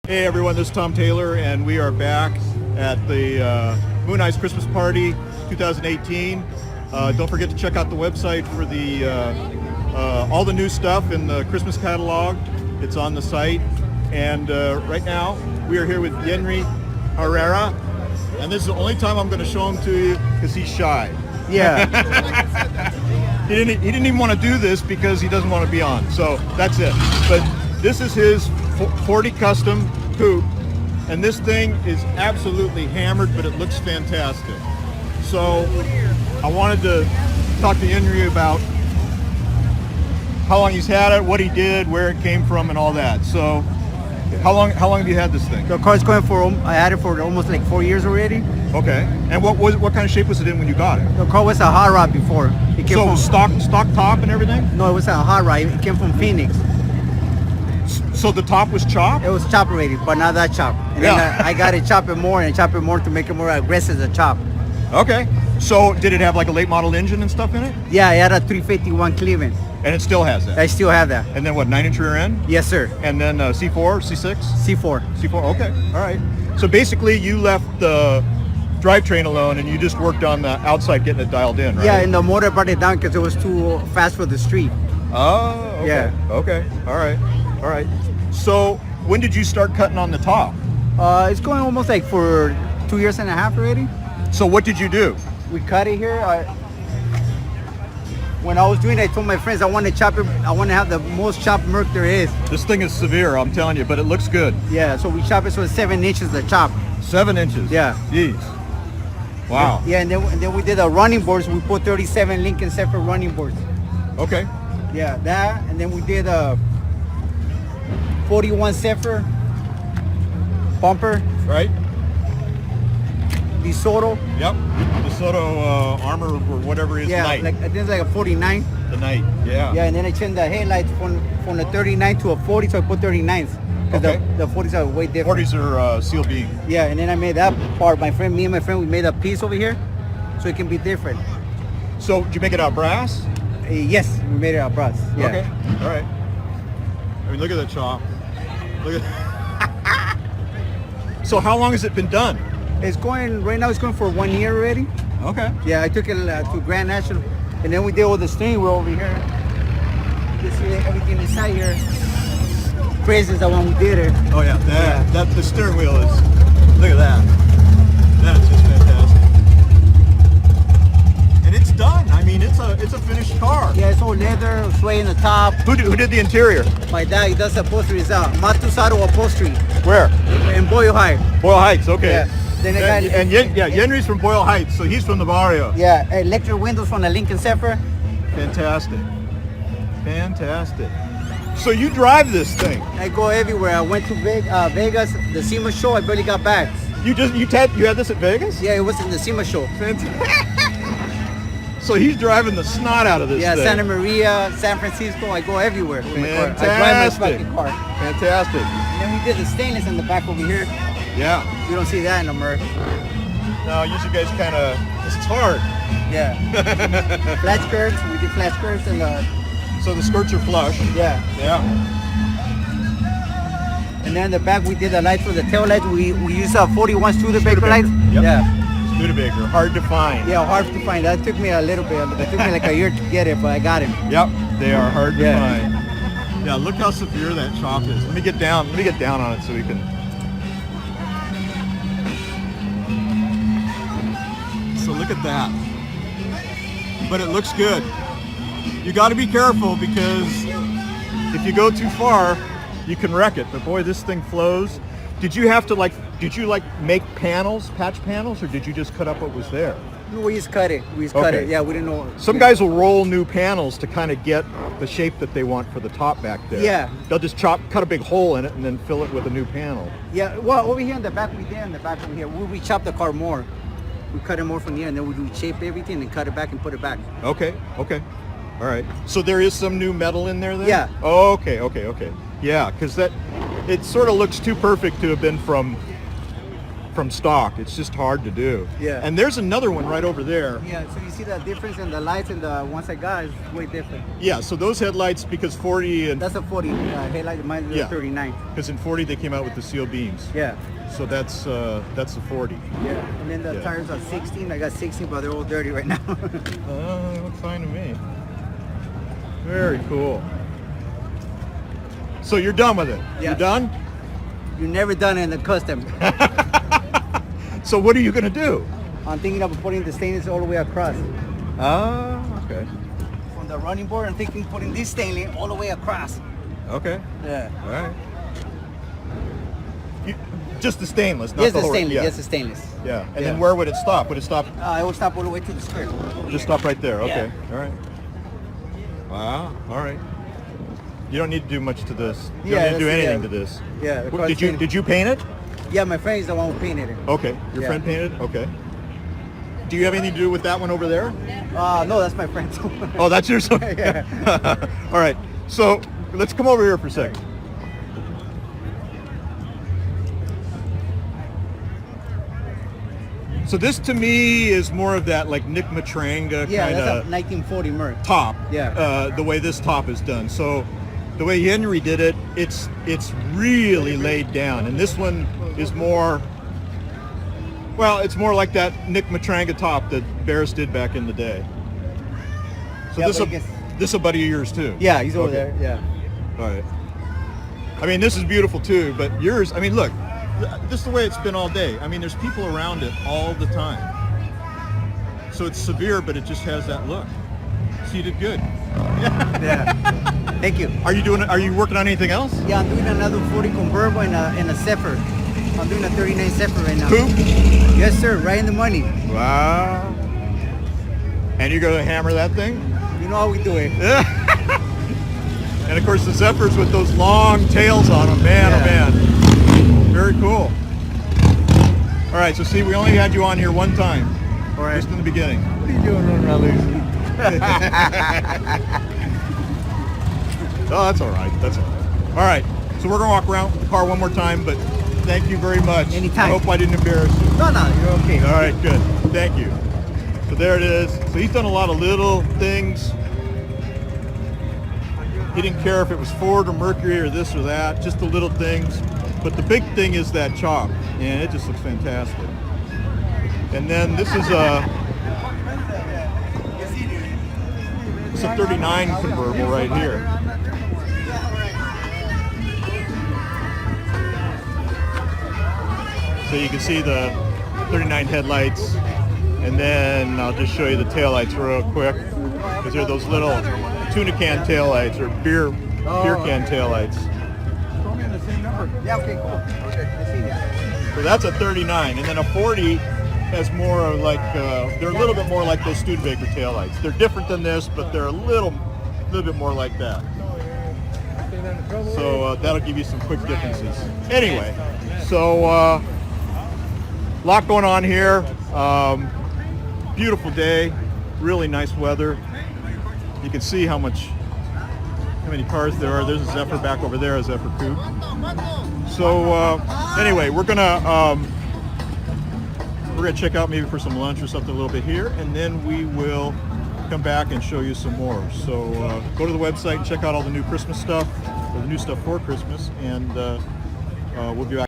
Hey everyone, this is Tom Taylor, and we are back at the Moon Eyes Christmas Party 2018. Don't forget to check out the website for the all the new stuff in the Christmas catalog. It's on the site. And right now, we are here with Yenry Herrera, and this is the only time I'm going to show him to you because he's shy. Yeah. He didn't even want to do this because he doesn't want to be on. So that's it. But this is his 40 Custom Coupe, and this thing is absolutely hammered, but it looks fantastic. So I wanted to talk to Yenry about how long he's had it, what he did, where it came from, and all that. So how long have you had this thing? The car's going for, I had it for almost like 4 years already. Okay. And what kind of shape was it in when you got it? The car was a hot rod before. It came from stock top and everything? No, it was a hot rod. It came from Phoenix. So the top was chopped? It was chop already, but not that chop. And Yeah. then I got it chop it more to make it more aggressive to chop. Okay. So did it have like a late model engine and stuff in it? Yeah, I had a 351 Cleveland. And it still has that? I still have that. And then what, 9-inch rear end? Yes, sir. And then C4, C6? C4. C4, okay, all right. So basically you left the drivetrain alone and you just worked on the outside getting it dialed in, right? Yeah, and the motor brought it down because it was too fast for the street. Oh, okay. Yeah. Okay, all right. So when did you start cutting on the top? It's going almost like for 2.5 years already. So what did you do? We cut it here. When I was doing it, I told my friends I want to chop it. I want to have the most chopped Merc there is. This thing is severe, I'm telling you, but it looks good. Yeah, so we chop it so it's 7 inches to chop. 7 inches? Yeah. Jeez. Wow. Yeah, and then we did the running boards. We put 37 Lincoln Zephyr running boards. Okay. Yeah, that, and then we did a 41 Zephyr bumper. Right? DeSoto. Yep. The Soto armor or whatever it is, Yeah, night. like I think it's like a 49. The night, yeah. Yeah, and then I changed the headlights from the 39 to a 40, so I put 39s. Because Okay. the 40s are way different. 40s are seal beam. Yeah, and then I made that part. Me and my friend, we made a piece over here, so it can be different. So did you make it out of brass? Yes, we made it out of brass. Yeah. Okay, all right. I mean, look at the chop. Look at. So how long has it been done? It's going right now. It's going for 1 year already. Okay. Yeah, I took it to Grand National, and then we did all the steering wheel over here. You see everything inside here. Crazy is the one we did it. Oh yeah, that the steering wheel is. Look at that. That is just fantastic. And it's done. I mean, it's a finished car. Yeah, it's all leather, sway in the top. Who did the interior? My dad, he does upholstery. It's Matusado upholstery Where? in Boyle High. Boyle Heights. Okay. Yeah. Then I got Yenry's from Boyle Heights, so he's from the barrio. Yeah, electric windows from the Lincoln Zephyr. Fantastic. So you drive this thing. I go everywhere. I went to Vegas, the SEMA show. I barely got back. You had this at Vegas? Yeah, it was in the SEMA show. So he's driving the snot out of this Yeah, thing. Santa Maria, San Francisco. I go everywhere with my car. I drive my fucking car. Fantastic. And then we did the stainless in the back over here. Yeah. You don't see that in the Merc. No, usually guys kind of. It's hard. Yeah. Flat skirts. We did flat skirts and So the skirts are flush. yeah. Yeah. And then in the back we did the lights for the tail lights. We used a 41 Studebaker lights. Yep. Yeah. Studebaker, hard to find. Yeah, hard to find. That took me a little bit. It took me like a year to get it, but I got it. Yep, they are hard to Yeah. find. Yeah, look how severe that chop is. Let me get down on it so we can. So look at that. But it looks good. You got to be careful because if you go too far, you can wreck it. But boy, this thing flows. Did you make panels, patch panels, or did you just cut up what was there? We just cut it. Cut Okay. it. Yeah, we didn't know. Some guys will roll new panels to kind of get the shape that they want for the top back there. Yeah. They'll just cut a big hole in it and then fill it with a new panel. Yeah, well, over here in the back, we did in the back over here. We chop the car more. We cut it more from here, and then we do shape everything and cut it back and put it back. Okay. All right. So there is some new metal in there then? Yeah. Oh, okay. Yeah, because it sort of looks too perfect to have been from from stock. It's just hard to do. Yeah. And there's another one right over there. Yeah, so you see the difference in the lights and the ones I got is way different. Yeah, so those headlights, because 40 and... That's a 40 headlight, mine is Yeah. a 39. Because in 40 they came out with the seal beams. Yeah. So that's the 40. Yeah. And then the Yeah. tires are 16. I got 16, but they're all dirty right now. Looks fine to me. Very cool. So you're done with it? Yeah. You're done? You're never done in the custom. So what are you going to do? I'm thinking of putting the stainless all the way across. Okay. From the running board, I'm thinking putting this stainless all the way across. Okay. Yeah. All right. Just the stainless, not Yes, the the whole... stainless. Yeah. Yes, the stainless. Yeah. And Yeah. then where would it stop? Would it stop? It will stop all the way to the skirt. Just stop right there. Okay. Yeah. All right. Wow. All right. You don't need to do much to this. You Yeah, don't need to do that's- anything yeah. to this. Yeah. the What, car's painted. did you paint it? Yeah, my friend is the one who painted it. Okay. Your Yeah. friend painted it? Okay. Do you have anything to do with that one over there? No, that's my friend too. Oh, that's yours? Yeah. All right. So let's come over here for a second. So this to me is more of that like Nick Matranga Yeah, kind that's a of 1940 Merc. top. Yeah. The way this top is done. So the way Yenry did it, it's really laid down, and this one is more. Well, it's more like that Nick Matranga top that Barris did back in the day. So Yeah, this but I guess- a buddy of yours too. Yeah, he's over Okay. there. Yeah. All right. I mean, this is beautiful too, but yours, I mean, look, this is the way it's been all day. I mean, there's people around it all the time. So it's severe, but it just has that look. So you did good. Yeah. Thank you. Are you working on anything else? Yeah, I'm doing another 40 Convertible and a Zephyr. I'm doing a 39 Zephyr right now. Coupe? Yes, sir. Right in the money. Wow. And you're going to hammer that thing? You know how we do it. And of course the Zephyrs with those long tails on them, man, oh Yeah. man. Very cool. All right, so see, we only had you on here one time, All right. just in the beginning. What are you doing, running around Lucy? Oh, that's all right, that's all right. All right, so we're gonna walk around with the car one more time, but thank you very much. Anytime. I hope I didn't embarrass you. No, you're okay. All right, good, thank you. So there it is. So he's done a lot of little things. He didn't care if it was Ford or Mercury or this or that, just the little things. But the big thing is that chop, and it just looks fantastic. And then this is a 39 convertible right here. So you can see the 39 headlights, and then I'll just show you the taillights real quick, because they're those little tuna can taillights or beer can taillights. Throw me in the same number. Yeah, okay, cool. Okay, I see that. So that's a 39, and then a 40 has more of like they're a little bit more like those Studebaker taillights. They're different than this, but they're a little bit more like that. So that'll give you some quick differences. Anyway, so lot going on here. Beautiful day, really nice weather. You can see how many cars there are. There's a Zephyr back over there, a Zephyr Coupe. So anyway, we're gonna check out maybe for some lunch or something a little bit here, and then we will come back and show you some more. So go to the website and check out all the new Christmas stuff, or the new stuff for Christmas, and we'll be back.